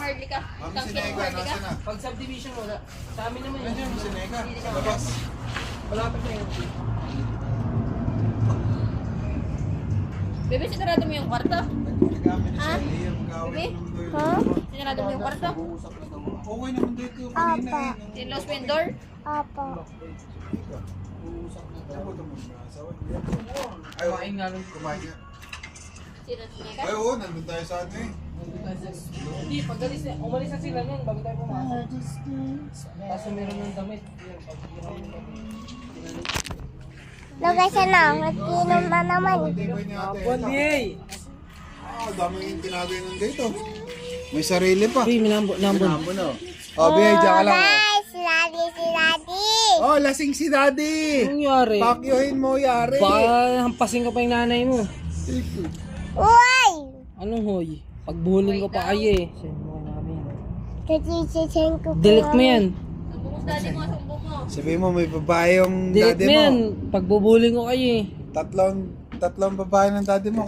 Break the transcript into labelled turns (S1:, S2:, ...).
S1: Harlika.
S2: Mami
S1: Kang
S2: Sineka,
S1: Harlika.
S2: nasa na?
S3: Pag subdivision wala. Sa amin naman yun.
S2: Nandiyan, Sineka. Sa labas.
S3: Malapit na yun.
S1: Bebe, sinarado mo yung kwarto?
S2: Nagkakami na
S1: Ha?
S2: siya. Liam, kawin
S1: Bebe?
S2: naman daw yun.
S4: Ha?
S1: Sinarado mo yung kwarto?
S2: Okay naman daw ito kanina
S4: Apa.
S2: eh.
S1: Sinlos mo yung door?
S4: Apa.
S2: Ako ito muna. Asawa niya.
S3: Kumain nga lang.
S2: Kumain niya.
S1: Sino Sineka?
S2: Ay, oo, nandun tayo sa ano eh.
S3: Hindi, pag umalis na sila nun, bago tayo pumasok. Kaso meron ng damit. Yan, pag ginawa yung damit.
S4: Lagay siya na. Nag-inom na naman.
S2: Tibay ni ate.
S3: Hey!
S2: Ah, dami yung tinagay nun dito. May sarili pa.
S3: Hey, minambo
S2: no? Oh, Bea, dyan ka lang.
S4: Guys, si Daddy.
S2: Oh, lasing si daddy.
S3: Anong nangyari?
S2: Pakyohin mo, yari.
S3: Baka hampasin ka pa yung nanay mo.
S4: Uy!
S3: Anong hoy? Pagbuhuling ko pa kayo eh. Send mo namin.
S4: Kachichichen ko po.
S3: Delete mo yan.
S1: Sumbong mo daddy mo, sumbong mo.
S2: Sabihin mo, may babae yung
S3: Delete
S2: daddy
S3: mo yan.
S2: mo.
S3: Pagbubuling ko kayo eh.
S2: Tatlong babae ng daddy mo.